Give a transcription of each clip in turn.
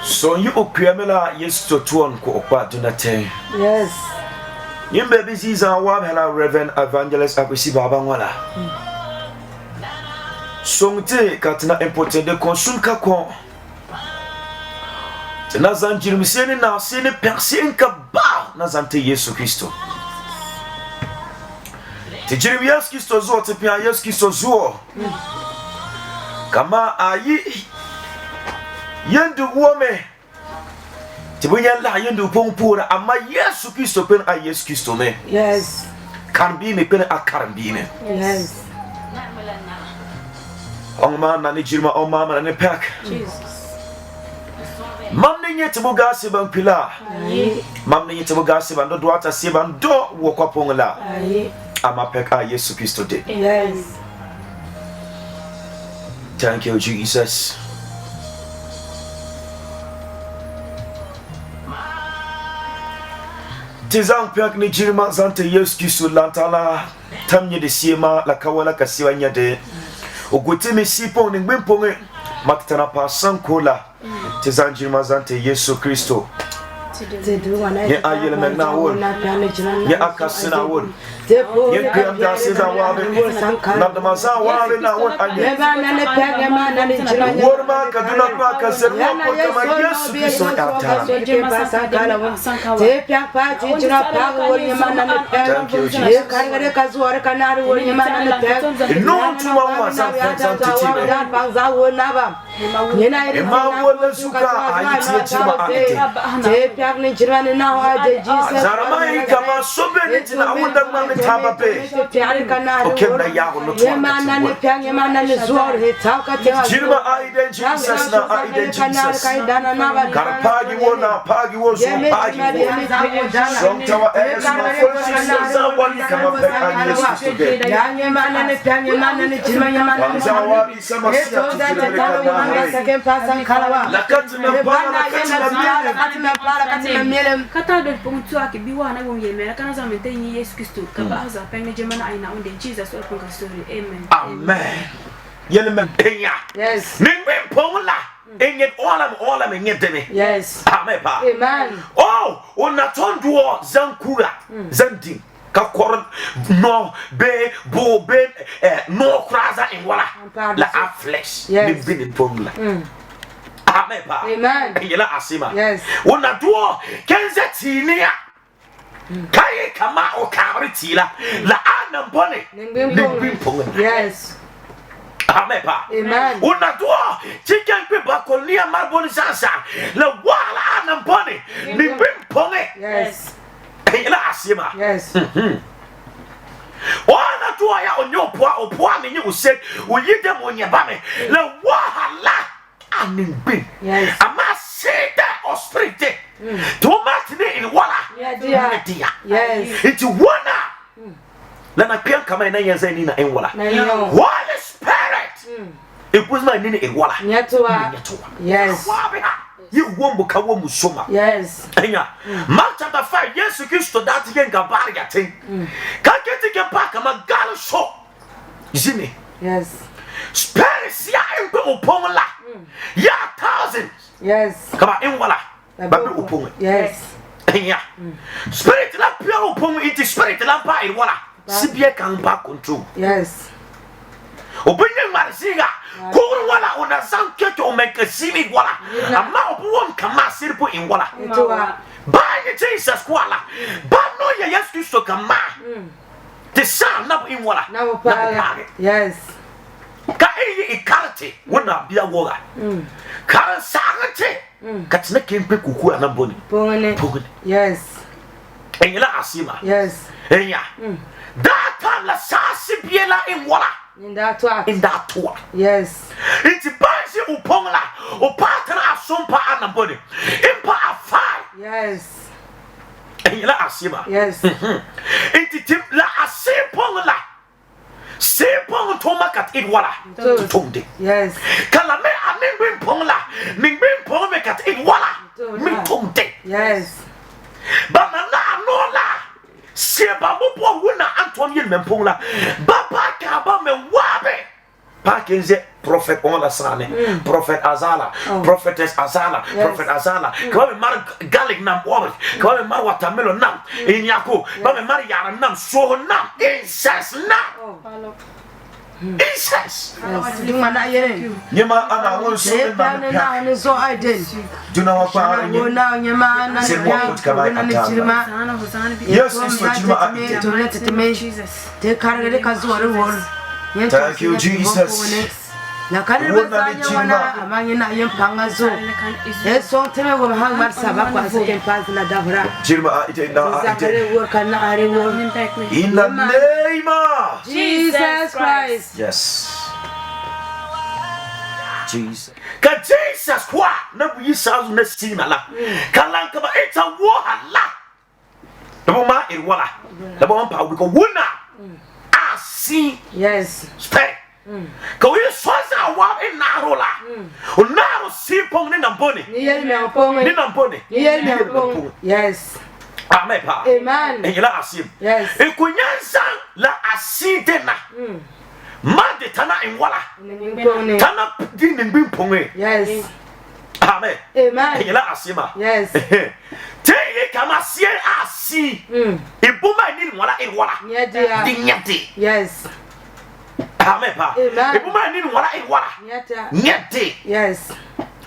So you okuyamela yesu tuon ko okwa dunate. Yes. Yin baby season wa hela Reverend Evangelist Akwesi Baba Nwala. Songte katina important de konsun ka kon. Tena zanjirim sene na sene persen ka ba na zante Yesu Kristo. Te jirim Yesu Kristo zo te pia Yesu Kristo zo. Kama ayi yendu wome tibunya la yendu pompura ama Yesu Kristo pen a Yesu Kristo me. Yes. Kan bi me pen a kan bi me. Yes. On man na ni jirma on mama na ni pack. Jesus. Mam ni nyete buga se ban pila. Mam ni nyete buga se ban do ata se ban do wo kwa pongla. Ama pack a Yesu Kristo de. Yes. Thank you, Jesus. Tizang piak ni jirma zante Yesu Kristo lantala tamye de siema la kawala kasiwa nyade. Oguti mi sipong ni ngwimponge matitana pa sankola. Tizang jirma zante Yesu Kristo. Ye ayele megna won. Ye akasina won. Ye kuyamda siza wabe. Nadamaza wabe na won anye. Worma kaduna pa kaserwa kotama Yesu Kristo yata. Non tuma wasa zante time. Ema wole suka ayiti chima ate. Zaramai kama sobe nitina wunda mami tababe. Okemna yago no tuwa. Jirma aiden Jesus na aiden Jesus. Karpagi wona pagi wozo pagi wo. Somtawa esu mafolisi zawali kama peka Yesu today. Wanzawa wabi sama siya tukirebe kadahari. Lakati na bana lakati na miele. Kata do pontu akibiwa na wonye mera kana za mentenyi Yesu Kristo kaba za penge jemana aina onde Jesus or ponga story amen. Amen. Yele mentenya. Yes. Ningwe ponla. Enget olam engetene. Yes. Amen pa. Amen. Oh, onatonduo zankura zandi kakor no be bo be no kraza in wala la a flesh ni bini ponla. Amen pa. Amen. Yela asima. Yes. Onaduo kenza tinia. Kaye kama o kariti la anambone Ningbimponge. Yes. Amen pa. Amen. Unaduo chicken pe bakolia marboni sansa la wala anambone ningbimponge. Yes. Yela asima. Yes. Onaduo ya opwa ni use uyide monyebame la wahala aningbim. Yes. Ama seta ospirite tomatine in wala. Yes. It's wana. Lana pian kama ina yenza ni na enwala. Holy Spirit. It was my nini enwala. Nyatoa. Yes. You wombo ka womu soma. Yes. Enya. Mark chapter 5 Yesu Kristo dati gen gabari yatin. Ka keti ke pa kama galo show. Jini. Yes. Spirit ya empe uponla. Ya thousands. Yes. Kama enwala. Babi uponla. Yes. Enya. Spirit la pure upon into spirit la pa in wala. Sibie kan ba control. Yes. Obenye marisiga ko wala ona sanke to make simi wala. Ama obuwom kama sirpo in wala. Ba ye Jesus wala. Ba no ye Yesu Kristo kama. The son na in wala. Na pa. Yes. Ka eyi ikarate wona bia woga. Ka sangate. Katina kempe kuku anamboni. Pongene. Yes. Enyela asima. Yes. That time la sasi biela in wala. In that one. In that one. Yes. It's bansi upongla. Upatana asumpa anabodi. Impa afai. Yes. La asima. Yes. It's tim la asipongla. Sipong tomakat in wala. Tonde. Yes. Kalame amin pongla. Mingbin pongmekat in wala. Min tonde. Yes. Banana nola. Seba mopo wuna Antoine yin mempongla. Baba kaba me wabe. Pakenze prophet on la sane. Prophet Azala. Prophetess Azala. Prophet Azala. Kaba me mar garlic nam wabe. Kaba me mar watermelon nam. Inyako. Kaba me mar yara nam. So nam. Incest nam. Incest. Nyema ana won so Say down and down is so I did. Do not want Go now, your man, and yes, it's what Jesus. take care of the casual. Thank you, Jesus. Na kanibazanya amanye na yempangazo. Eso teme go hangmar sabakwa second pass na davra. Jirma ite na ite. In the name of Jesus Christ. Yes. Jesus. Ka Jesus kwa na buyi sazu na sima la. Kalanka ba eta wo hala. Dabo ma e wala. Dabo pa we ko wona. Asi. Yes. Stay. Ka we soza wa e narola. O naro sipong ni namboni. Ni yel me opong. Ni namboni. Ni yel me opong. Yes. Amen pa. Amen. E la asim. Yes. E kunyansa la aside na. Mande tana in wala. Tana din bin ponge. Yes. Amen. Amen. E la asima. Yes. Te e kama sie asi. E buma ni wala e wala. Nyadia. Dinyati. Yes. Amen pa. Amen. E buma ni wala e wala. Nyata. Nyati. Yes.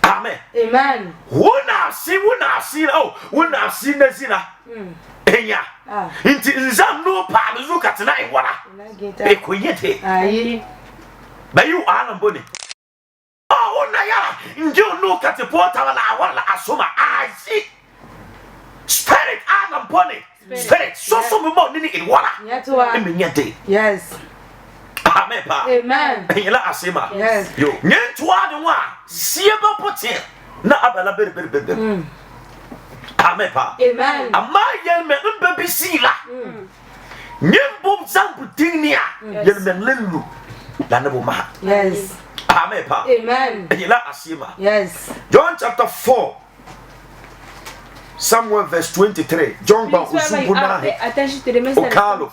Amen. Amen. Wona si oh wona si na zina. Enya. Inti nzam no pa no katena e wala. E konyete. Ayi. Bayu ana mboni. Oh na ya njo no katepota wala asoma azi. Spirit ana mboni. Spirit so mo nini e wala. Nyatwa. Emenyete. Yes. Amen pa. Amen. Ela asema. Yes. Yo nyentwa de wa sieba pote na abala ber. Amen pa. Amen. Ama yel me mbebi sila. Nyembo zambu tingnia yel me lelu. La nebo ma. Yes. Amen pa. Amen. Ela asema. Yes. John chapter 4 Samuel verse 23. John ba usubuna. Pay attention to the message Okalo.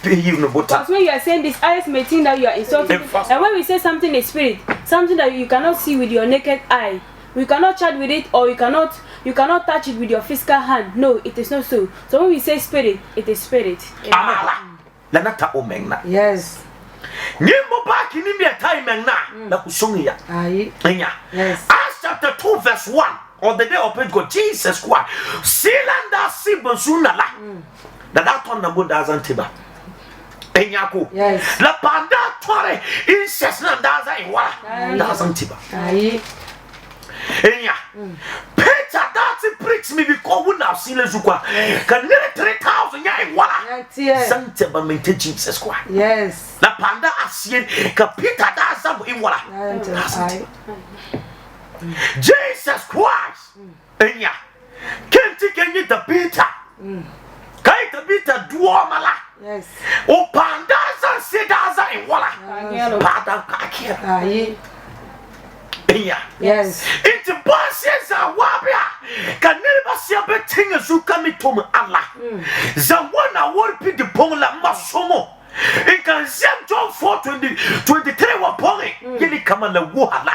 Because when you are saying this, others may think that you are insulting. And when we say something in spirit, something that you cannot see with your naked eye, we cannot chat with it, or you cannot touch it with your physical hand. No, it is not so. So when we say spirit, it is spirit. Amala. Lanata omengna. Yes. Nyembo ba kini mi time na na kusongia. Ayi. Enya. Yes. Acts chapter 2 verse 1. On the day of Pentecost, Jesus Christ. Silanda sibonsuna la. That one number doesn't tiba. Enyako. Yes. La panda tore incest na daza iwala. Doesn't tiba. Ayi. Enya. Peter that pricks me because we now seen Zukwa. Can nearly 3,000 ya iwala. Santa ba mente Jesus Christ. Yes. La panda asien ka Peter daza iwala. Ayi. Jesus Christ. Enya. Kenti kenyi the Peter. Kai the Peter duomala. Yes. O pandaza sedaza iwala. Pada kakira. Ayi. Enya. Yes. Into bosses are wabia. Can never see a betting as you come to me Allah. Zawana won't be the ponga masomo. It can send John 4:23 wa pongi. Yeli kama na wuhala.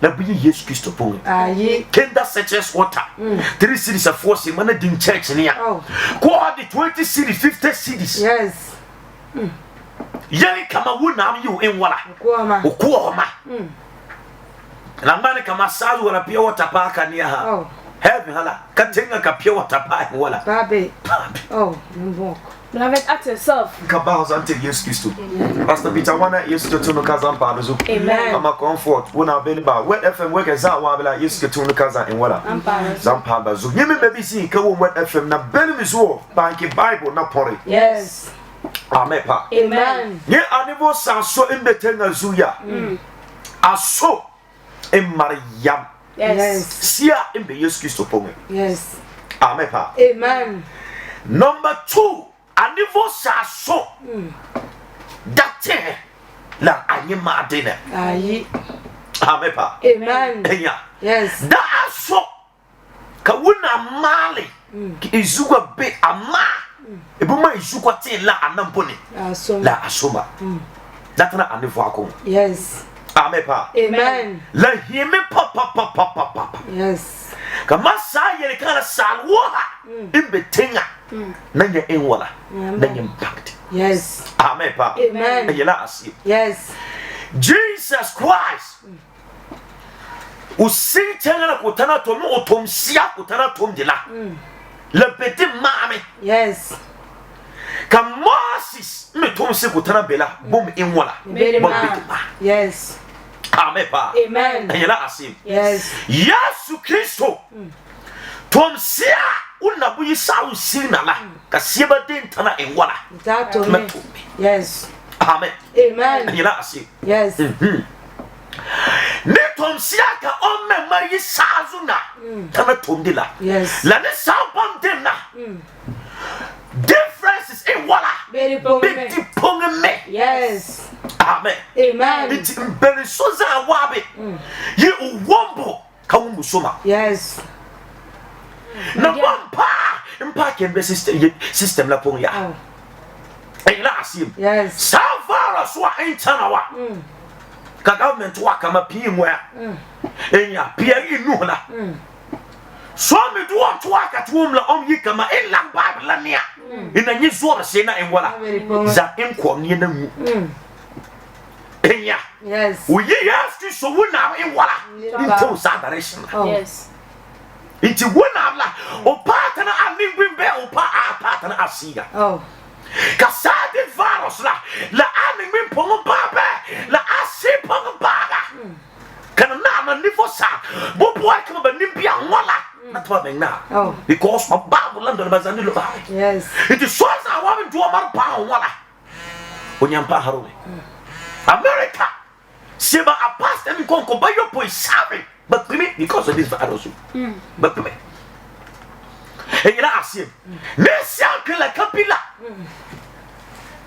Na biyi Yesu Kristo pongi. Ayi. Kenda searches water. 3 cities of 4 cities. Mana din church niya. Go the 20 cities, 50 cities. Yes. Yeli kama wuna you in wala. Ukuoma. Lambani kama sazu wala pia water paka niya ha. Heaven hala. Katenga ka pia water paka wala. Babe. Oh, mboko. Beloved, ask yourself. Kabahos until yes Christo. Pastor Peter Wana yes to no kazan padozo. Amen. I'm a comfort when I've been about what FM work as I want like yes to no kazan in water. Zampa bazo. You may be see ka what FM na beli so banki Bible na pori. Yes. Amen pa. Amen. Ye anivo sa so in betenga zuya. Aso in Mariam. Yes. Sia in be yes Christo pome. Yes. Amen pa. Amen. Number 2, anivo sa so. Date la anye madene. Aye. Amen pa. Amen. Enya. Yes. Da aso ka wona mali ki izuwa be ama ebuma izuwa te la anamponi Aso. la asoma datana anivo akon. Yes. Amen pa. Amen. La hieme papa. Yes. Kama sa yele kana salwa imbetenga nanya enwala nanya impact. Yes. Amen pa. Amen. Yela asi. Yes. Jesus Christ. Usitengana kutana tomu otomsia kutana tomdila. Le petit mame. Yes. Ka Moses me tomsi kutana bela bom enwala. Yes. Amen pa. Amen. Yela asi. Yes. Yesu Kristo. Tomsia unabu yisa usina la. Ka sieba dentana enwala. That to me. Yes. Amen. Amen. Yela asi. Yes. Ne tomsia ka omme mari sazuna. Tana tomdila. Yes. La ne sabam demna. Differences in wala. Very Big ponge me. Yes. Amen. Amen. It's very soza wabe. Ye uwombo kawumbu soma. Yes. Na wampa mpa kembe system la pon ya. Oh. Ela asim. Yes. Savara so intana wa. Ka government wa kama pimwa. Enya pia inu la. So me do want to work at home la om yikama in la Bible nia. Ina nyizo se na enwala. Za enko nie na mu. Enya. Yes. We yes so wona enwala. Into that direction. Yes. Into wona la o partner amingwimbe o partner asiga. Oh. Kasade virus la amingwim pongo baba la asipongo baga. Kana na nifo sa bo boy kama ba nimbia nwala. That's what I now. Oh. Because my Bible land on the lo. Yes. It is so as I want to do a man pound wala. Onyampa harome. America. Seba a past and conquer by your boy savvy. But me because of this virus. But me. And you ask him. Nessa killer capilla.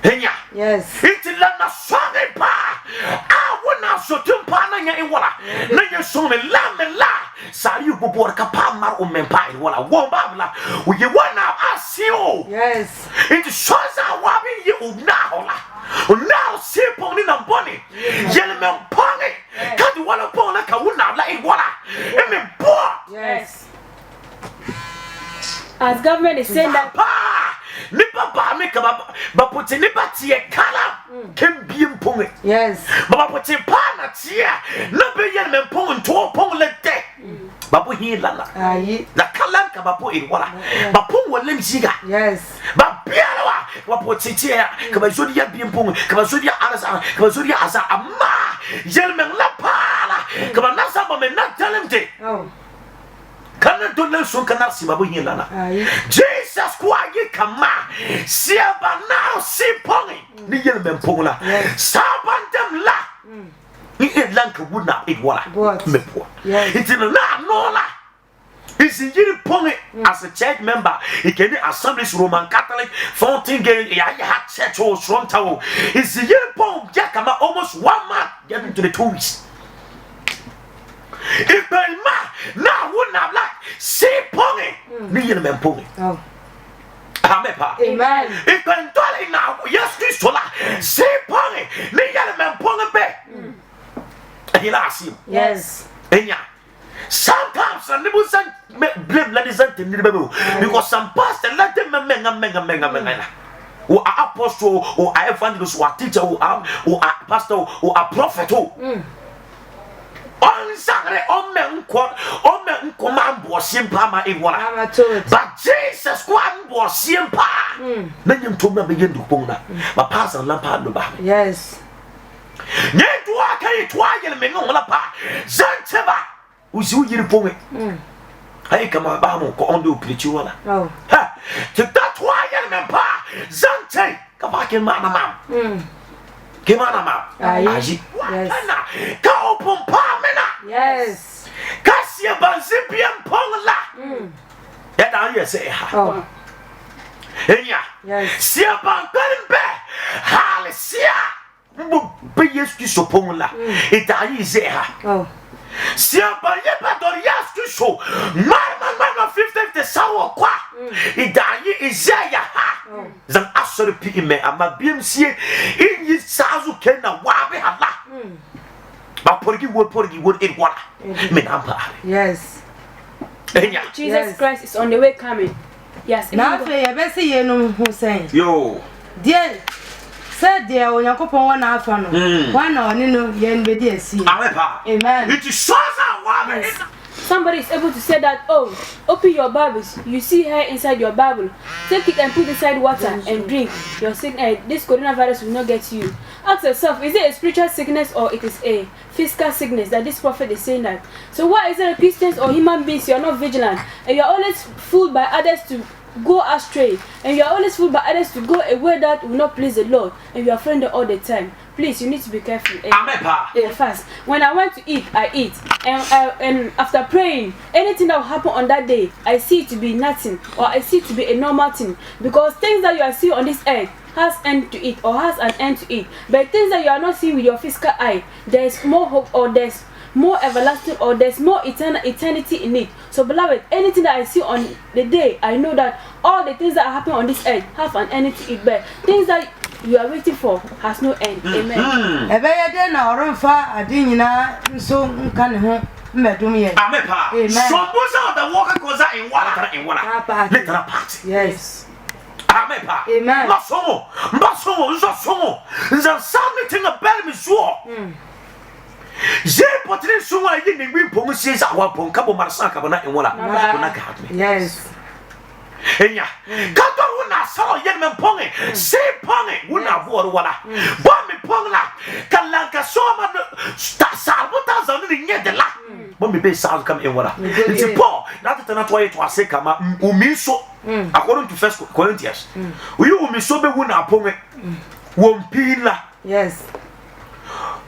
Henya. Yes. It's lana songe pa. I wanna so tumpana nya in wala. Na nya so me la. Sari you bobo ka pa mar o mempa in wala. Wo babla. We you wanna ask you. Yes. It shows our wabi you now. Now see pony na boni. Yele me pony. Ka di wala pona ka wona la in wala. E me bo. Yes. As government is saying that nipa ba me ka ba poti nipa tie kala kem biem pong. Yes. Ba poti pa na tie na be yen me pong to pong le de. Ba bo hi la na. Aye. Na kala ka ba po in wala. Ba pong wolem siga. Yes. Ba biara wa poti tie ka ba jodi ya biem pong ka ba jodi asa ka ba jodi asa amma yen me la pala ka ba na sa ba me na talemte. Oh. Kana dolen so kana sibabu yinana. Jesus kwa ye kama siaba now si pongi ni yel men pongla sabandem la ni elanka wuna igwala me po it na no la is yiri pongi as a church member he can Assemblies Roman Catholic 14 ya ha church or strong tower is yiri pong ya kama almost 1 month getting to the 2 weeks. If my man now wouldn't have like see pony, me and men pony. Oh. Amen. Amen. If I'm darling now, yes, this sola, see pony, me and men pony back. And you ask him. Yes. And yeah. Sometimes I never send blame ladies and because some pastor let them mega. Or apostle, or evangelist, or teacher, or pastor, or a prophet. On Saturday, on men, man, but Jesus, one bo siempa na nyem to na begin do pon na ma pass and lampa no ba Yes. nye to akai to ayel me no la pa zanteba usi ujiri pon ai kama ba mo ko ondo preach wala Oh. ha to that why me pa zante ka ba ke ma mama ke ma mama aji na ka opon pa me na Yes. ka sia banzibiam pon la ya da ye say ha Oh. enya Yes. sia ban be halesia be yesu so pon la e da ye say ha Oh. sia ban ye ba do yesu so man 50 the sawo kwa e da ye Isaiah ha zan asori pi me ama bimsie inyi sazu kenna wa be hala ba porgi wo it wala me nampa Yes. enya Jesus Christ is on the way coming. Yes. Na fe ye be se ye no hu sen. yo Die said dear Onyankopon wa na afa no. Wa na oni no ye no be die si. amepa Amen. it is so wa me Somebody is able to say that, oh, open your Bibles. You see her inside your Bible. Take it and put inside water and drink. Your this coronavirus will not get you. Ask yourself, is it a spiritual sickness or it is a physical sickness that this prophet is saying that? So why is it Christians or human beings you are not vigilant and you are always fooled by others to go astray, and you are always fooled by others to go a way that will not please the Lord, and you are offended all the time? Please, you need to be careful. Fast. When I want to eat, I eat, and after praying, anything that will happen on that day, I see it to be nothing, or I see it to be a normal thing, because things that you are seeing on this earth has end to it, or has an end to it. But things that you are not seeing with your physical eye, there is more hope, or there's more everlasting, or there's more eternity in it. So beloved, anything that I see on the day, I know that all the things that happen on this earth have an end to it, but things that you are waiting for has no end. Amen. Ebe ye de na oronfa ade nyina nso nka ne ho mmedum ye. Amen. So most of the worker goes in water. Literal part. Yes. Amen. Amen. Masomo, nza something about me so. Je potri suwa yin ngbi pom sieza wa pom kabo marsa kabo na enwala kuna God me. Yes. Enya kato una so yen men ponge se ponge una voru wala bo me pongla kalanka so ma sta salbuta zanu ni nyede la bo me be sal kam enwala nti po na tata to to ase kama umiso according to 1 Corinthians we umiso be una ponge wompila. Yes.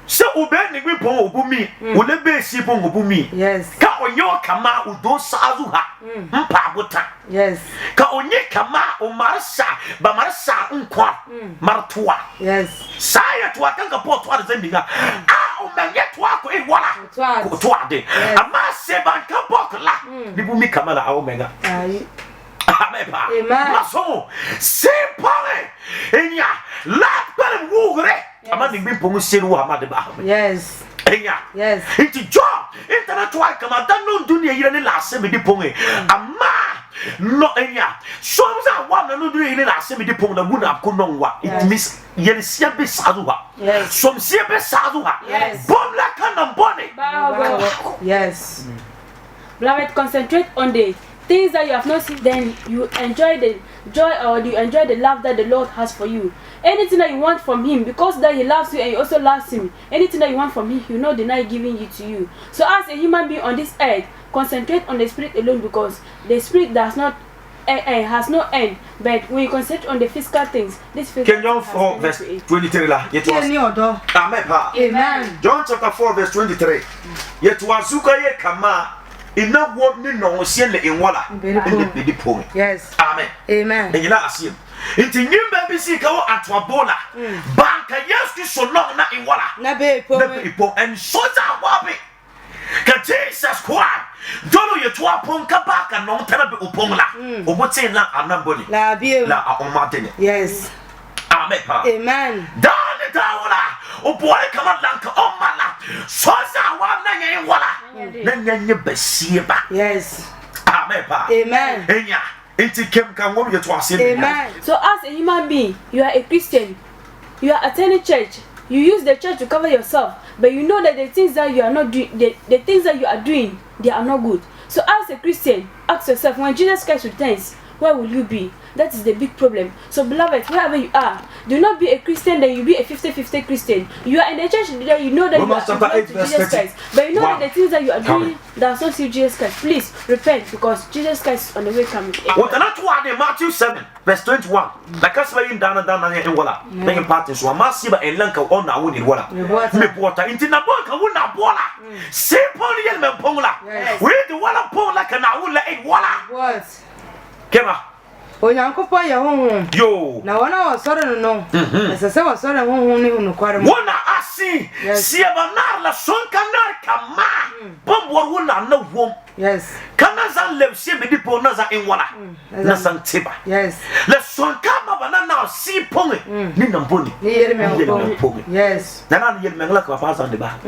So ube ni gbe pon obumi ole be si pon obumi. Yes. Ka onyo kama udo sazu ha mpa buta. Yes. Ka onye kama o marsa ba marsa nkwa martua. Yes. Saya to atanka pot wa de zinga o menye to ako e wala ko to ade ama se ban ka bokla ni bumi kama na o menga. Ayi. Amepa. Amen. Maso se pare enya la pare wugre ama ni gbe pon se ru ama de ba. Yes. Enya. Yes. Iti job internet wa kama dan no dunia yire ni la se me di pon ama no enya so za wa na no dunia yire la se me di pon na guna ko no wa it means yere sia be sazu ha. Yes. Som sia be sazu ha. Yes. Bom la kana bone. Yes. Beloved, concentrate on the things that you have not seen, then you enjoy the joy, or you enjoy the love that the Lord has for you. Anything that you want from Him, because that He loves you and you also loves Him, anything that you want from Him, He will not deny giving it to you. So as a human being on this earth, concentrate on the Spirit alone, because the Spirit does not has no end. But when you concentrate on the physical things, this physical John 4 verse 23 la yet was Amen. Amen. John chapter 4 verse 23 yet was suka ye kama ina wo ni no sie le enwala in the pong. Yes. Amen. Amen. And you know asim inti nyimba bi si ka wo atwabola banka yesu so no na enwala Na be pong and so that wabi ka Jesus Christ dolo ye to apon ka ba ka no tana be upong la obotin na anamboni La be la aomadene. Yes. Amen. Amen. Dane dawala o boy kama lanka o mala so za wa na yen wala na nye besie ba. Yes. Amen. Amen. Enya inti kem kan wo ye to ase. Amen. So as a human being, you are a Christian, you are attending church, you use the church to cover yourself, but you know that the things that you are not doing, the things that you are doing, they are not good. So as a Christian, ask yourself, when Jesus Christ returns, where will you be? That is the big problem. So beloved, wherever you are, do not be a Christian then you be a 50-50 Christian. You are in the church that you know that you are devoted to Jesus Christ, but you know that the things that you are doing that are not Jesus Christ. Please repent, because Jesus Christ is on the way coming. What not one in Matthew 7 verse 21. Like us in down in wala. Making parties so massive and lanka on our winning water. Me water into the book I will not bola. Simple yellow ponga. We the water pong like an hour like water. What? Kema. Onyankopo ya honhom yo na wana wasore no sese wasore honhom ni unukware mo wana asi siebanar la sonkanar kama bombor wona na wom yes kana zan lebsie medi po na za enwala na santiba yes la sonkama banana si ponge ni namboni ni yere me ponge yes na yere me ngala ka pa san de ba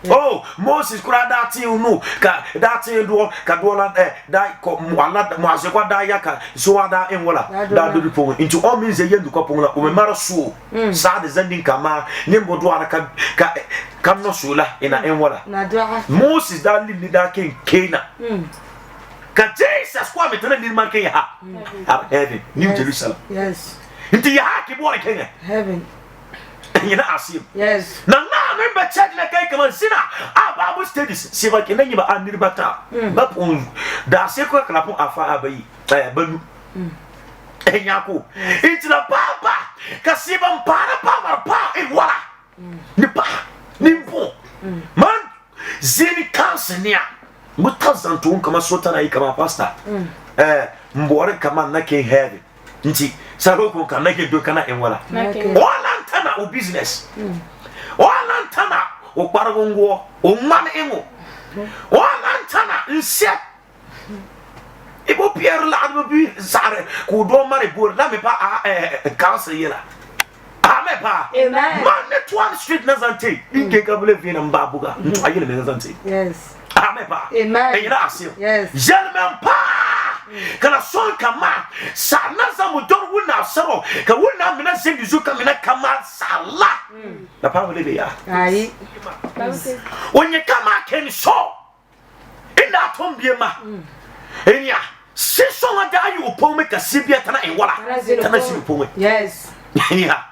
oh Moses kura dati unu ka dati do ka do la da ko wala mo ase kwa da ya ka so ada enwola da do po into all means ye ndu ko po la o me mara so sa de zending kama ne mbodo ara ka no so la ina enwola na do Moses da li da ken Kena ka Jesus kwa metana ni man ken ha heaven New Jerusalem yes into ya ha ki bo ken heaven you know asim yes na remember check na kai kaman sina Bible studies se ba kenan yiba an niribata ba pon da se ko kala pon afa abayi banu enyako itira papa ka se ban para pa e wala ni pa ni mpo man zini kansenia mutazanto kama sota na kama pastor mbore kama na ke heavy nti saro ko kana ke do kana enwala wala ntana o business wala ntana o paragongo o man engo wala ntana nsia ibo pierre la do bi sare ko do mare bor la me pa cancer yela ame pa man ne twan street nazante inke kabule vina mbabuga nto ayele me nazante yes ame pa eyira asio yes jelme pa kana son kama sana za mudor wuna saro ka wuna mina zendi zuka mina kama sala na pa wele ya ai onye kama ken so ina tombiema enya siso ngada ayu opome ka sibia tana enwala tana si opome yes enya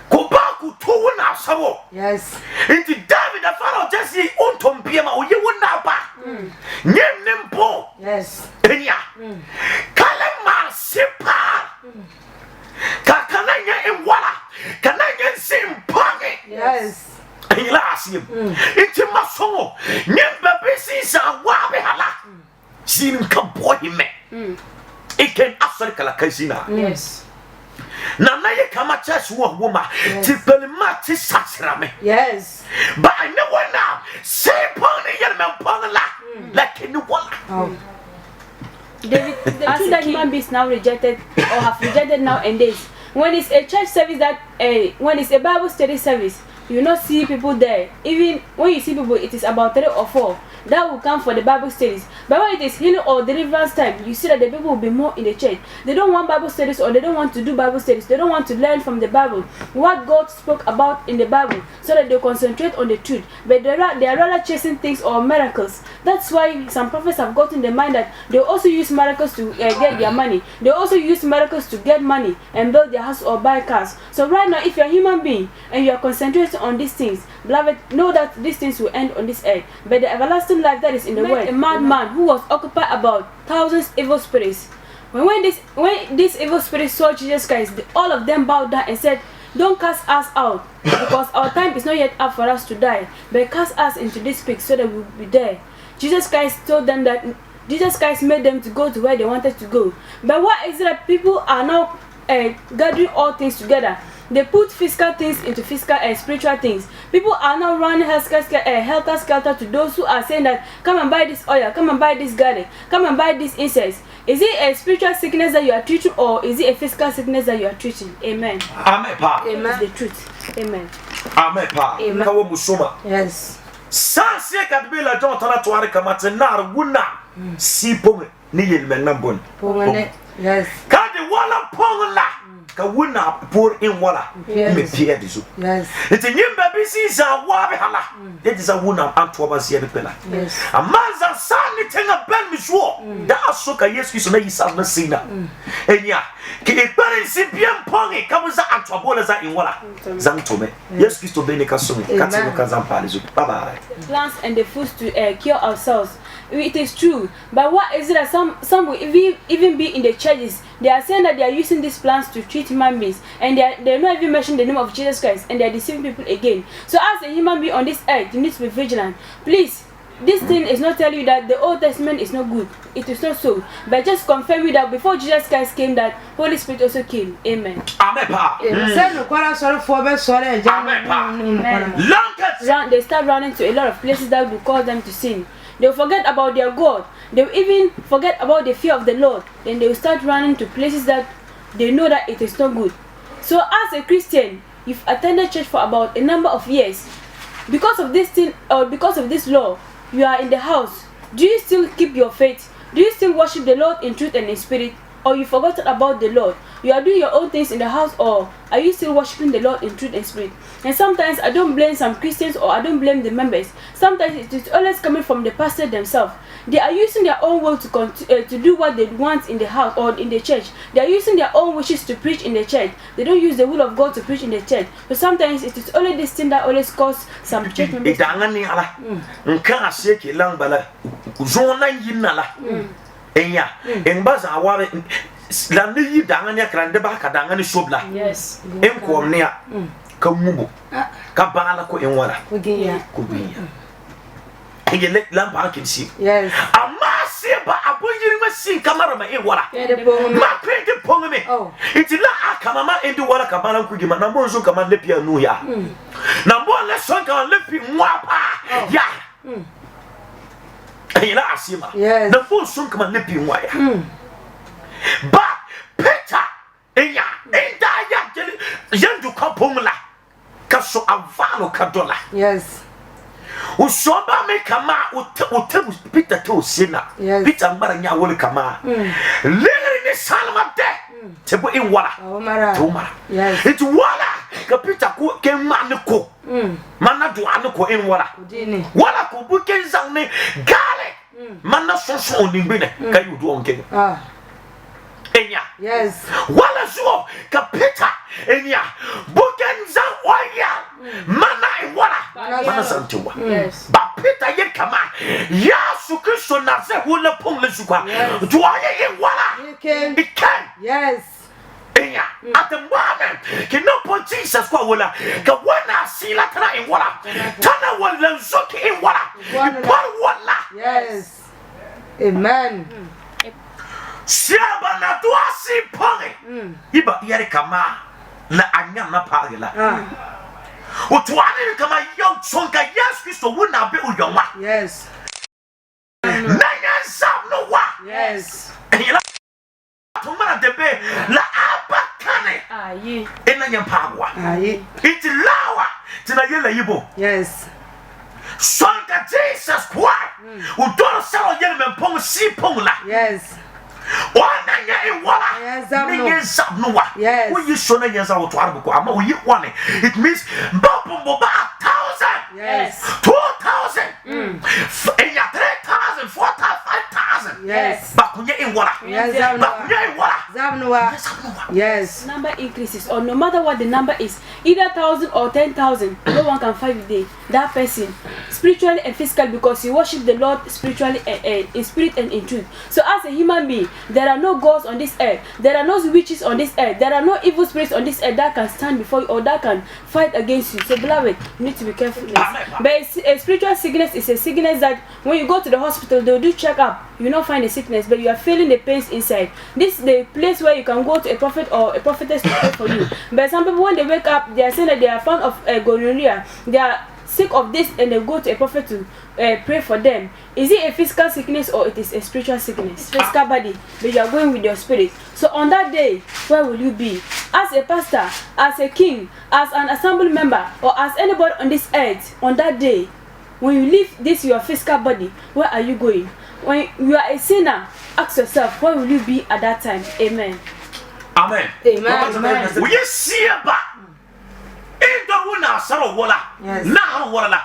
ko ba ku to wuna saro yes inti David the Pharaoh just ontombiema oye wuna ba nempo yes enya kalema sipa kakananya enwala kananya simpange yes ila asim inti masongo nyemba besi sa wabe hala sin ka boy me iken afsar kala kasina yes na ye kama church wo woma ti pelma ti satrame yes but I know now simpane yel me pangala like ni wala David, the truth that human beings now rejected or have rejected nowadays. When it's a church service when it's a Bible study service, you will not see people there. Even when you see people, it is about 3 or 4 that will come for the Bible studies. But when it is healing or deliverance time, you see that the people will be more in the church. They don't want Bible studies, or they don't want to do Bible studies. They don't want to learn from the Bible what God spoke about in the Bible, so that they concentrate on the truth. But they are rather chasing things or miracles. That's why some prophets have gotten the mind that they also use miracles to get their money. They also use miracles to get money and build their house or buy cars. So right now, if you're a human being and you are concentrating on these things, beloved, know that these things will end on this earth. But the everlasting life that is in the world, a madman who was occupied about thousands evil spirits. When these evil spirits saw Jesus Christ, all of them bowed down and said, "Don't cast us out, because our time is not yet up for us to die, but cast us into this pit so that we will be there." Jesus Christ told them that Jesus Christ made them to go to where they wanted to go. But what is it that people are now gathering all things together? They put physical things into physical and spiritual things. People are now running helter-skelter to those who are saying that, "Come and buy this oil, come and buy this garlic, come and buy this incense." Is it a spiritual sickness that you are treating, or is it a physical sickness that you are treating? Amen. Amen. Pa. Amen. It's the truth. Amen. Amen. Pa. Amen. Kawo musoma. yes Sanse kadbela John tana tuare kamate nar wuna si ponge ni yel men nambon pongane yes kade wala ponla ka wuna pour in wala me pie dizo Yes. it's a nyimba bi si za wa be hala ye disa wuna anto ba se be pela Yes. amanza sani tenga ben mi so da asoka Yesu Kristo na yisa na sina enya ke experience bien pongi kamuza anto bola za in wala zantome Yesu Kristo be ne ka so ka te no ka zampale zo bye bye plants and the foods to cure ourselves. It is true, but what is it that some will even be in the churches? They are saying that they are using these plants to treat human beings, and they're not even mentioning the name of Jesus Christ, and they are deceiving people again. So as a human being on this earth, you need to be vigilant. Please, this thing is not telling you that the Old Testament is not good. It is not so, but just confirm you that before Jesus Christ came, that Holy Spirit also came. Amen. Amen. Pa. Say no kwara sorry for be sorry. Amen. Pa. They start running to a lot of places that will cause them to sin. They will forget about their God. They will even forget about the fear of the Lord. Then they will start running to places that they know that it is not good. So as a Christian, you've attended church for about a number of years. Because of this thing, or because of this law, you are in the house. Do you still keep your faith? Do you still worship the Lord in truth and in spirit? Or you forgotten about the Lord? You are doing your own things in the house, or are you still worshiping the Lord in truth and spirit? And sometimes I don't blame some Christians, or I don't blame the members. Sometimes it is always coming from the pastor themselves. They are using their own will to do what they want in the house or in the church. They are using their own wishes to preach in the church. They don't use the will of God to preach in the church. But sometimes it is only this thing that always causes some church members. Enya embaza awabe lande yi dangane krande ba ka dangane sobla Yes. enko ne ka mubo ka bala ko enwala Kugiya. Ege lampa kinsi Yes. amase ba abonjiri masi kamara ma enwala ma pende pongme Oh. itila akamama endi wala kabala kugima na bonzo kama lepia nu ya na bo le son ka lepi mwapa ya ila asima Yes. na bo son kama lepi nwaya ba Peter enya enda ya yandu kapongla kaso avalo kadola Yes. usomba me kama utebu Peter to sina Yes. Peter mara nya wole kama lere ni salma de tebo in wala Oh mara. to mara Yes. it wala ka Peter ko ke maniko mana do aniko in wala Dini. wala ko bu ke zanne gale mana so onimbe ne ka yudu onke Ah. enya Yes. wala so ka Peter enya bukenza waya mana in wala mana santewa Yes. ba Peter ye kama ya Kristo na se wala pong le sukwa do aye ye wala You can. it can Yes. enya at the moment ke no po Jesus kwa wala ka wana sila tana in wala tana wala zoki in wala wala Yes. Amen. siaba na do asi pong iba yere kama na anya na pagela utwani kama young sonka Yesu Kristo wona be uyoma Yes. nanya sam no wa Yes. ila tumana debe la abakane Aye. enanya pagwa Aye. itilawa tina yele yibo Yes. sonka Jesus kwa udoro sawo yele mempong si pongla Yes. wananya iwala Yes, I'm nanya sam no wa Yes. uyi sona yenza wotwar ko ama uyi one it means mbapombo ba 1,000 Yes. 2,000 enya 3,000 4,000 5,000 Yes. bakunya iwala Yes, bakunya iwala Zamnoa. Yes. Number increases, or no matter what the number is, either 1,000 or 10,000, no one can fight with that person spiritually and physically, because you worship the Lord spiritually and in spirit and in truth. So as a human being, there are no gods on this earth, there are no witches on this earth, there are no evil spirits on this earth that can stand before you or that can fight against you. So beloved, you need to be careful. But a spiritual sickness is a sickness that when you go to the hospital, they'll do check up, you will not find the sickness, but you are feeling the pains inside. This is the place where you can go to a prophet or a prophetess to pray for you. But some people, when they wake up, they are saying that they are fond of gonorrhea, they are sick of this, and they go to a prophet to pray for them. Is it a physical sickness or it is a spiritual sickness? Physical body, but you are going with your spirit. So on that day, where will you be? As a pastor, as a king, as an assembly member, or as anybody on this earth, on that day, when you leave this your physical body, where are you going? When you are a sinner, ask yourself, where will you be at that time? Amen. Amen. Amen. We see ba. In the wuna saro wala. Now wala.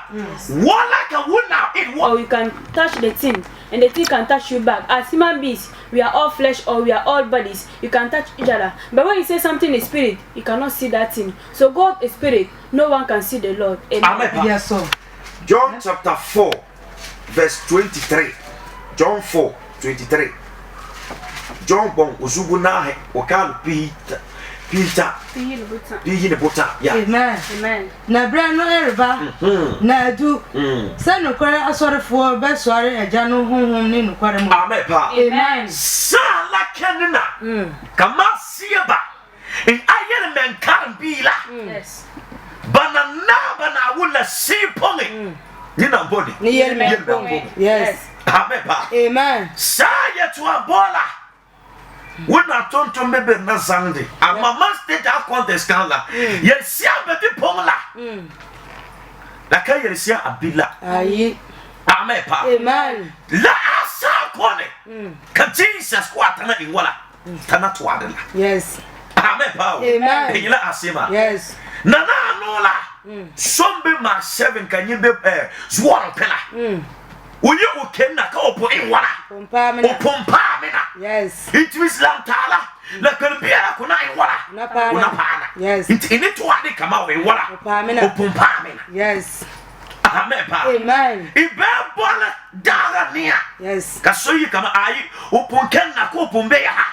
Wala ka wuna in what? Or you can touch the thing and the thing can touch you back. As human beings, we are all flesh or we are all bodies. You can touch each other. But when you say something is spirit, you cannot see that thing. So God is spirit. No one can see the Lord. Amen. Yes, sir. John chapter 4, verse 23. John 4, 23. John bon uzubunahe wakal Peter. Piyi ne bota. Yeah. Amen. Na bra no erba. Na adu. Say no kware asorefo be sore eja no honhom ni no kware mo. Amen pa. Amen. Sala kenna. Kama sieba. In ayere men kan bila. Yes. Bana wula siponge. Ni na body. Ni yere men. Yes. Amen pa. Amen. Sa yetu abola. When I told to maybe na Sunday, and mama state our contest canla. Yes, yeah, but the pola. Like I see a bila. Aye. Amen. Amen. La asa kone. Can Jesus kwatana in wala. Tana twadela. Yes. Amen. Amen. Ila asema. Yes. Nana nola. Some be Mark 7 can you be zwara pela. Uye ukena ka opo in wala. Pompa mena. Yes. It is lantala. La kalbiara kuna in wala. Una pana. Yes. It in it wadi kama we wala. Pompa mena. Yes. Amen. Amen. Ibe bola daga nia. Yes. Kasoyi kama ayi upunkenna ko pombe ya ha.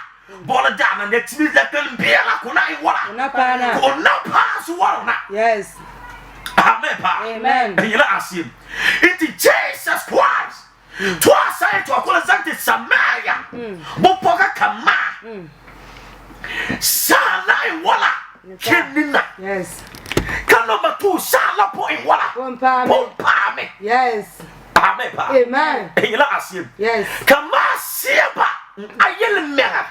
Bola daga ne tibi la kalbiara kuna in wala. Una pana. Kuna pasu wala. Yes. Amen. Amen. Ila asim. It is Jesus Christ. Twice I to call Santa Samaria. Bopoga kama. Sala wala. Kenina. Yes. Kanoma tu sala po in wala. Pompa me. Yes. Amen. Amen. Ila asim. Yes. Kama sieba. Ayel mera.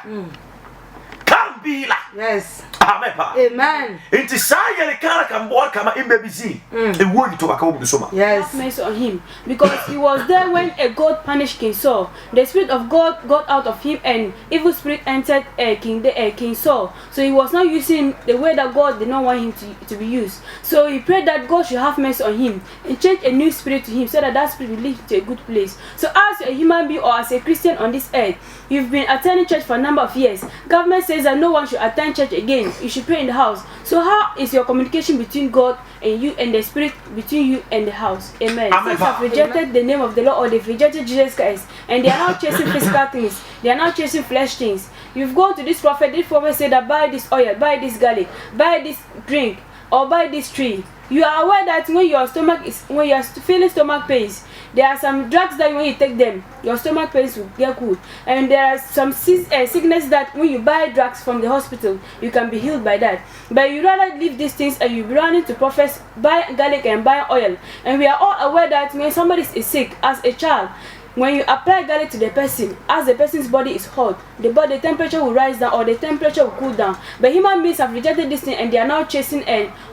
Kambila. Yes. Amen. Amen. Inti saya le kara kamboa kama imbebizi. E woni to baka obu soma. Yes. Have mercy on him, because he was there when a God punished King Saul. The spirit of God got out of him, and evil spirit entered King Saul. So he was not using the way that God did not want him to be used. So he prayed that God should have mercy on him and change a new spirit to him, so that spirit will lead to a good place. So as a human being or as a Christian on this earth, you've been attending church for a number of years. Government says that no one should attend church again. You should pray in the house. So how is your communication between God and you and the spirit between you and the house? Amen. Since have rejected the name of the Lord, or they've rejected Jesus Christ, and they are now chasing physical things, they are now chasing flesh things. You've gone to this prophet said that buy this oil, buy this garlic, buy this drink, or buy this tree. You are aware that when you are feeling stomach pains, there are some drugs that when you take them, your stomach pains will get good. And there are some sickness that when you buy drugs from the hospital, you can be healed by that. But you rather leave these things and you be running to prophets, buy garlic and buy oil. And we are all aware that when somebody is sick, as a child, when you apply garlic to the person, as the person's body is hot, the temperature will rise down or the temperature will cool down. But human beings have rejected this thing and they are now chasing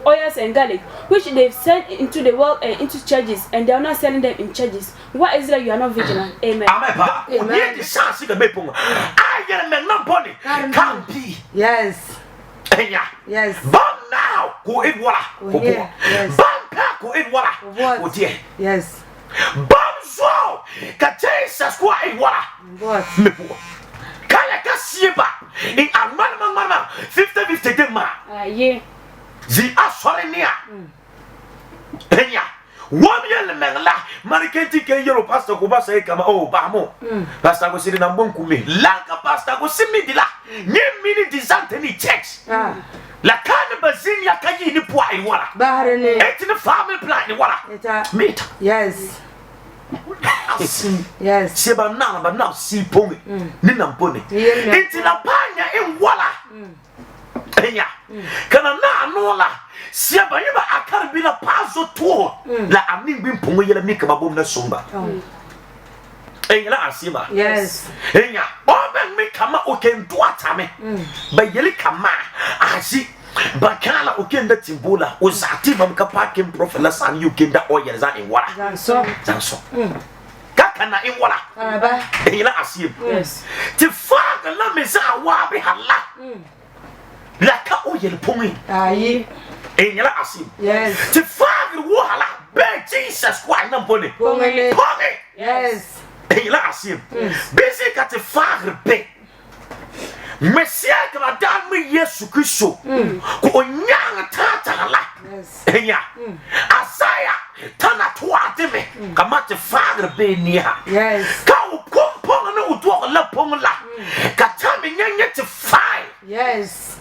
oils and garlic, which they've sent into the world and into churches, and they are not selling them in churches. Why is it that you are not vigilant? Amen. Amen. Yes. Yes. Bam now, go in water. Yes. Bam, go in water. Yes. Bam so, Jesus go in water. What? Kaya kasiba in a man 50 dema. Yeah. The asorenia. Enya. 1 year mengla marikenti ke yero pastor ko ba say kama oh ba mo. Pastor go siri na mbonku me. Lanka pastor go simi dila. Nye mini disante ni church. La kana bazin ya kayi ni po ai wala. Bahare ne. Eti ni family plan ni wala. Meta. Yes. Yes. Seba na ba na si pongi. Ni na mpone. Eti na panya e wala. Enya. Kana na anola. Seba yeba akarbi na pazo to. La amin bi mpongo yela mika babom na somba. Enya la asima. Yes. Enya. Oben mi kama okendu atame. Ba yeli kama asi bakala okenda timbola uzati mamka pakem profela san yukenda oya za in wala. Zanso. Kakana in wala. Araba. Enya la asim. Yes. Ti faga la meza wa bi hala. laka o yel pongi Aye. enyala asim Yes. te fagre wo hala be Jesus Christ na bone Pongi. pongi Yes. enyala asim basic at te fagre be Mesia kada me Yesu Kristo ko onyanga tata la Yes. enya asaya tana to ademe kama te fagre be nia Yes. ka o kompong na o do la pong la ka tame nyenye te fai Yes.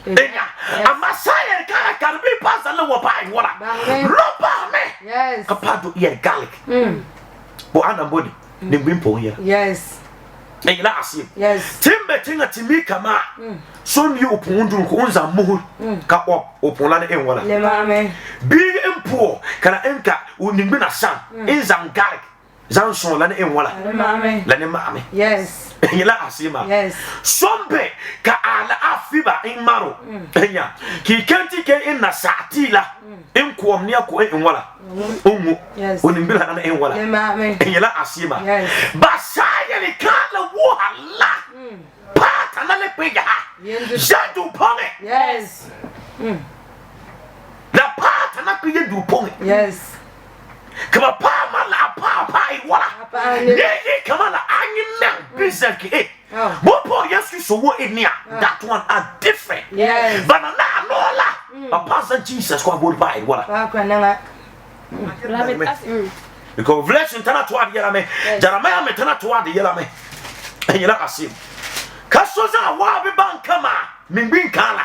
enya amasaya ka karbi pasa le wo pai wala Bang. roba me Yes. kapado ye garlic bo anambodi ne mbimpo ye Yes. enyala asim Yes. timbe tinga timi kama so ni opundu ko unza muhu ka opunla ne enwala Le mame. big empo kana enka uningbe na sam inza garlic zan so la ne enwala Le mame. la ne mame Yes. enyala asima Yes. sombe ka ala afiba in maro enya ki kanti ke in na satila in kuom ni ko enwala umu Yes. uningbe na ne enwala Le mame. enyala asima Yes. basaya ni kala wo hala pata na le peja Yendu. jadu ponge Yes. la pata na peja du ponge Yes. kama pa ma la pa wala Papa, ne kama la anyi na bizaki Oh. mopo yesu so wo enia that one are different Yes. but na no la papa san Jesus kwa bo bai wala Papa nanga. Beloved, as because revelation tana to ade yela me Jeremiah me tana to ade yela me enyela asim kaso za wa be ban kama mingbin kala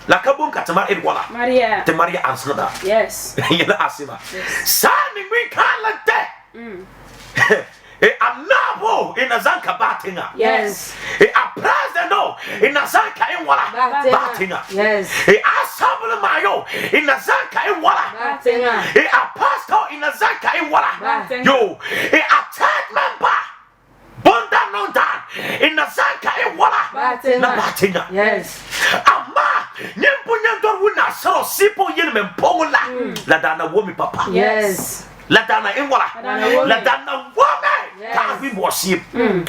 la kabon katama wala Maria. te Maria ansnada Yes. enyela asima sa mingbin kala te e anabo in azanka batinga Yes. e a president no in azanka in wala batinga Yes. e asabule mayo in azanka in wala Batenga. e a pastor in azanka in wala Batinga. yo e a church member bonda no dan in azanka in wala Batinga. na batinga Yes. ama nyempo nyandor wuna so sipo yele mempongola la dana womi papa Yes. la dana in wala la dana womi Yes. ka we worship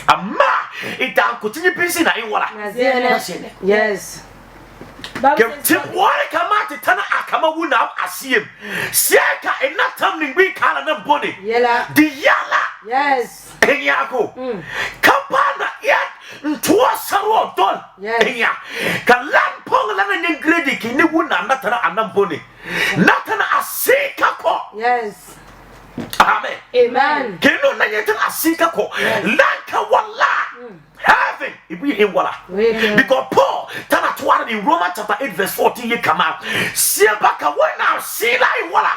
ama ita continue busy na in wala Naziene. Yes. Bible ke says tip wale kama tana akama wuna asiem siaka enatam ningbi kala na bone Yela. di yala Yes. enyako kapana yet ntua saro don Yes. enya kalan pong la na grade ki ni wuna natana anambone natana asika ko Yes. amen Amen. keno na yet asika ko lanka wala heaven ibi in wala Wait. because Paul tana to in Romans chapter 8 verse 14 ye come out siabaka wena sila in wala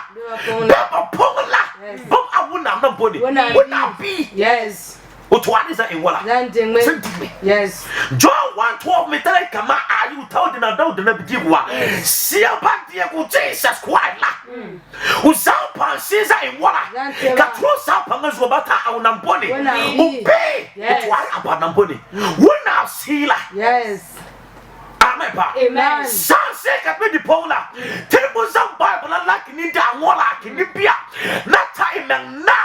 baba pongla Yes. bom awuna na body Wona wona bi Yes. otwani za in wala Zantingwe. sentime Yes. John 1:12 me tell kama are you told na do na bidiwa siabaka ku Jesus Christ la uzampa siza in wala Zantewa. ka tro sa panga zo bata awuna body Wona bi. obe Yes. otwani abana body wona sila Yes. amen pa Amen. sanse ka be di paula table some bible like ni da ngola kini bia na time na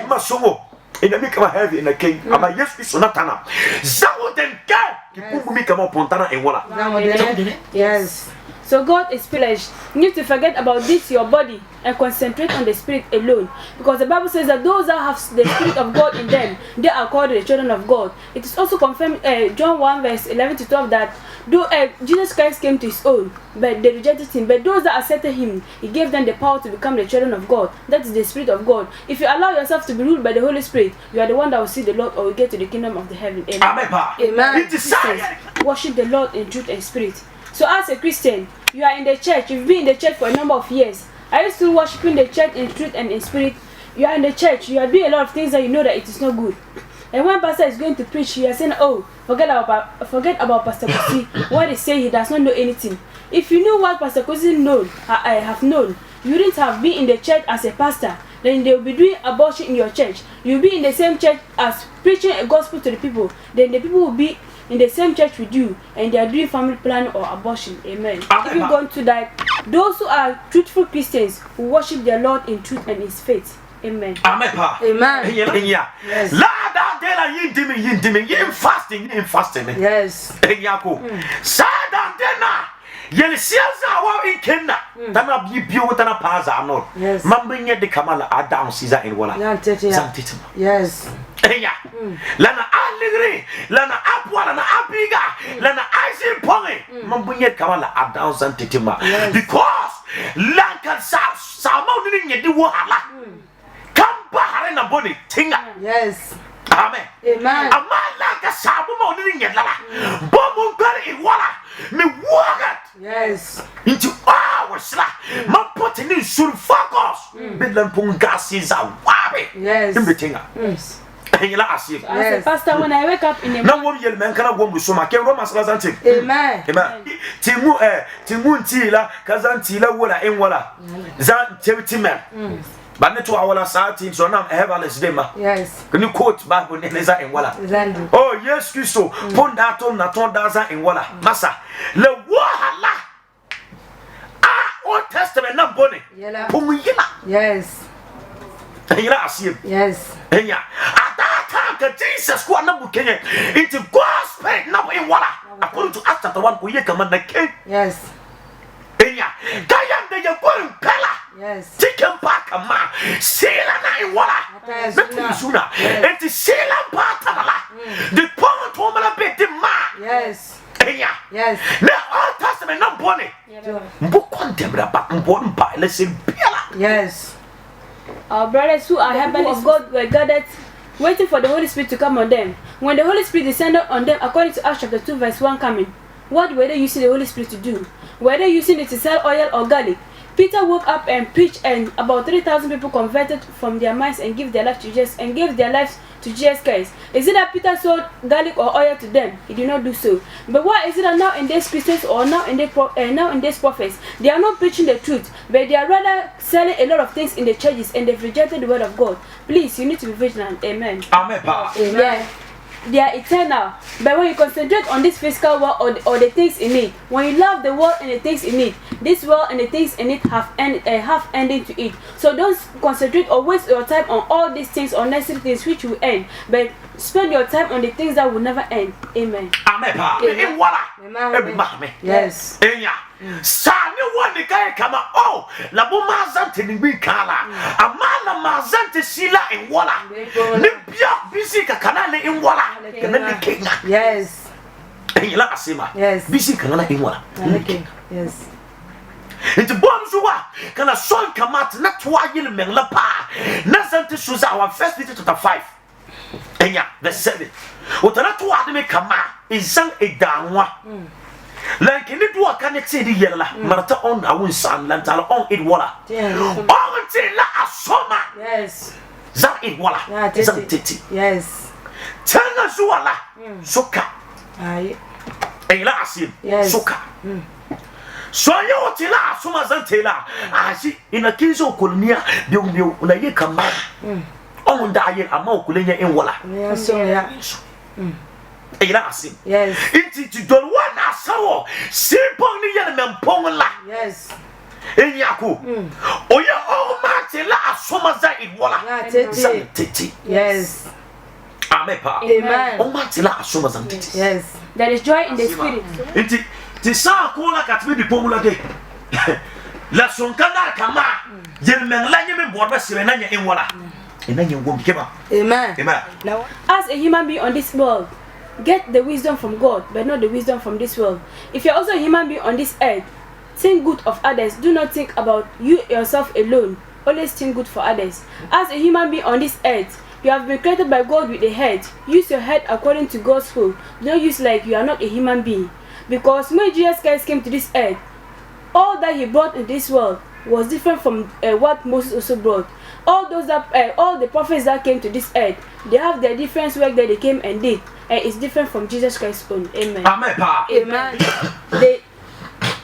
masomo ina mi kama heavy ina king ama yesu so natana zawo den ka kipungu mi kama pontana e wala Zamodene. Yes. so. God is spirit. You need to forget about this your body and concentrate on the spirit alone, because the Bible says that those that have the spirit of God in them, they are called the children of God. It is also confirmed John 1 verse 11 to 12 that though Jesus Christ came to his own, but they rejected him, but those that accepted him, he gave them the power to become the children of God. That is the spirit of God. If you allow yourself to be ruled by the Holy Spirit, you are the one that will see the Lord or will get to the kingdom of the heaven. Amen. amen pa Amen. it is science Worship the Lord in truth and spirit. So as a Christian, you are in the church, you've been in the church for a number of years. Are you still worshiping the church in truth and in spirit? You are in the church, you are doing a lot of things that you know that it is not good. And when pastor is going to preach, you are saying, oh, forget about Pastor Kosi. What he say, he does not know anything. If you knew what Pastor Kosi I have known, you wouldn't have been in the church as a pastor. Then they will be doing abortion in your church. You'll be in the same church as preaching a gospel to the people. Then the people will be in the same church with you, and they are doing family planning or abortion. Amen. If you're going to die, those who are truthful Christians who worship their Lord in truth and in faith. Amen. amen pa Amen. yes la da de la yindimi in fasting Yes. enyako sad than dinner. Yelisiaza wa in Kenya. Tana bibiu tana paza no. Mambrinye de Kamala are down Caesar in Walla. Zantitima. Yes. Enya. Lana Aligri, Lana Apwa, Lana Apiga, Lana Isin Ponge. Mambrinye Kamala are down Zantitima. Because Lankan Samo didn't do wahala. Come back and a bonnet, Tinga. Yes. Amen. Amen. A man like a Sabu didn't get Lala. Bomu got in water. Me walk yes. Into hours. My putting in should focus. Bedlam Pungas is a wabi. Yes. In the Tinga. Yes. Yes. Pastor, when I wake up in the morning, no one man cannot go with so much. Romas Lazanti. Amen. Amen. Timun Tila, Kazantila, Walla, and Walla. Zan Timan. But not to our Sati, so now I have a dema. Yes. Can you quote Bible Neza and Walla? Oh, yes, Christo. Pondato, Naton Daza and Walla. Massa. Le Wahala. Ah, Old Testament, not Bonnie. Pumuyina. Yes. Yes. At that time, Jesus was not booking into God's pain, not in water. According to Acts chapter 1, we command the king. Yes. Kayan de Yagun Pella. Yes. Chicken pack a man. Sailor in water. Sooner. And the sailor part the point woman a bit ma. Yes. Yes. The Old Testament not bonny. Book contemporary back and born by listen. Yes. Our brothers who are heaven of God were gathered, waiting for the Holy Spirit to come on them. When the Holy Spirit descended on them, according to Acts chapter 2, verse 1 coming, what were they using the Holy Spirit to do? Were they using it to sell oil or garlic? Peter woke up and preached, and about 3,000 people converted from their minds and gave their lives to Jesus Christ. Is it that Peter sold garlic or oil to them? He did not do so. But why is it that now in these Christians or now in these prophets, they are not preaching the truth, but they are rather selling a lot of things in the churches, and they've rejected the word of God? Please, you need to be vigilant. Amen. Amen. Amen. They are eternal, but when you concentrate on this physical world or the things in it, when you love the world and the things in it, this world and the things in it have ending to it. So don't concentrate or waste your time on all these things, unnecessary things which will end, but spend your time on the things that will never end. Amen. Amen. Yes. Sani wani kaya kama oh la bo mazante ni bikala amala mazante sila in wala ni bia bisi kanale in wala kana Kenya. Yes. Ila asema. Yes. Bisi kanala in wala. Yes. Into bonzuwa kana son kamat na twa yele menla pa na zante suza our first Peter chapter 5 enya verse 7 otana twa de me kama izan edanwa like in it what can it say the yella marata on awun san lantala on it wala on till la asoma yes za it wala za titi yes tanga zuwala soka ai ela asim soka so yo tila asoma za tila ashi ina kinzo kolonia biu na ye kama on da ye ama okulenya en wala so ya yes it's don't want asawo simple ni yana memponla yes enyaku oya o matela asoma za idwala titi yes amen o matela asoma za titi yes there is joy in the spirit it's ti sa ko la katbi di pomula de la sonkana kama jelmen la nyeme borba sirena nya enwala enanya ngom kema amen now as a human being on this world, get the wisdom from God, but not the wisdom from this world. If you're also a human being on this earth, think good of others. Do not think about you yourself alone. Always think good for others. As a human being on this earth, you have been created by God with a head. Use your head according to God's will. Don't use like you are not a human being. Because when Jesus Christ came to this earth, all that he brought in this world was different from what Moses also brought. All the prophets that came to this earth, they have their different work that they came and did, and it's different from Jesus Christ's own. Amen. Amen.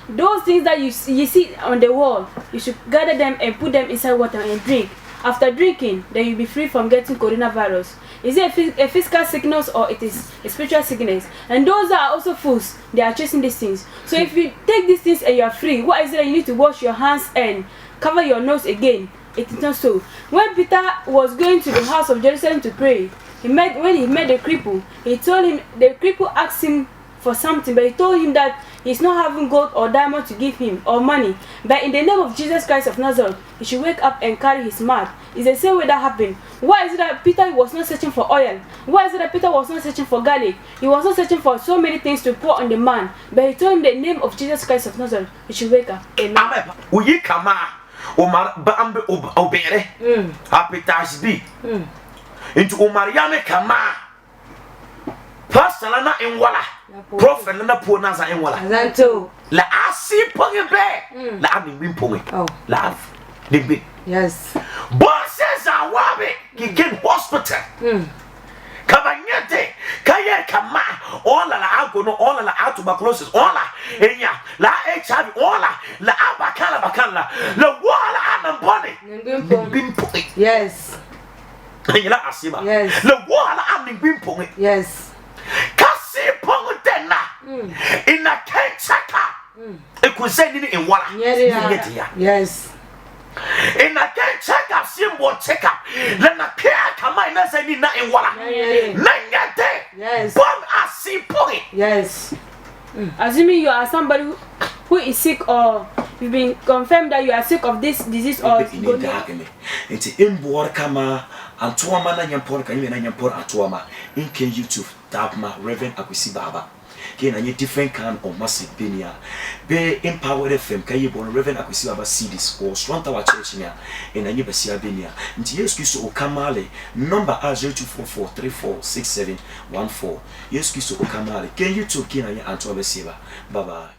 Those things that you see on the wall, you should gather them and put them inside water and drink. After drinking, then you'll be free from getting coronavirus. Is it a physical sickness or it is a spiritual sickness? And those that are also fools, they are chasing these things. So if you take these things and you are free, what is it that you need to wash your hands and cover your nose again? It is not so. When Peter was going to the house of Jerusalem to pray, when he met the cripple, he told him, the cripple asked him for something, but he told him that he's not having gold or diamond to give him or money, but in the name of Jesus Christ of Nazareth, he should wake up and carry his mat. It's the same way that happened. Why is it that Peter was not searching for oil? Why is it that Peter was not searching for garlic? He was not searching for so many things to pour on the man, but he told him the name of Jesus Christ of Nazareth, he should wake up. Amen. Uyi kama Omar Bambe Obere Apetas B into Omariame Kama Pastor Lana in Walla Prophet Lana Ponaza in Walla Zanto La Asi Ponge La Ami Wimponge Love Nimbi. Yes. Bosses are wabe Kikin Hospital Kabanyete Kaya Kama all la agono all la tuberculosis all la enya la HIV all la abakala bakala la wala anambone bimpo. Yes. Enya asima. Yes. La wala amin bimpo. Yes. Kasi pongo dena ina kenchaka ekuzeni ni inwala. Yes. In a can check up, symbol check up. Let a care come in as any night in water. Yes. Bomb a sea point. Yes. Assuming you are somebody who is sick or you've been confirmed that you are sick of this disease or it's in water kama Antuama na nyampora kanywe na nyampora Antuama in can YouTube tap ma Reverend Akwesi Baba. Again, I need different kind of massive benia. Be empowered FM. Can you born Reverend Akwesi Baba CDs or Strong Tower Church here in a Nibasia benia. Into yes, Kiso Okamale number 0244346714. Yes, Kiso Okamale. Can you talk in and Antoine Baba? Bye bye.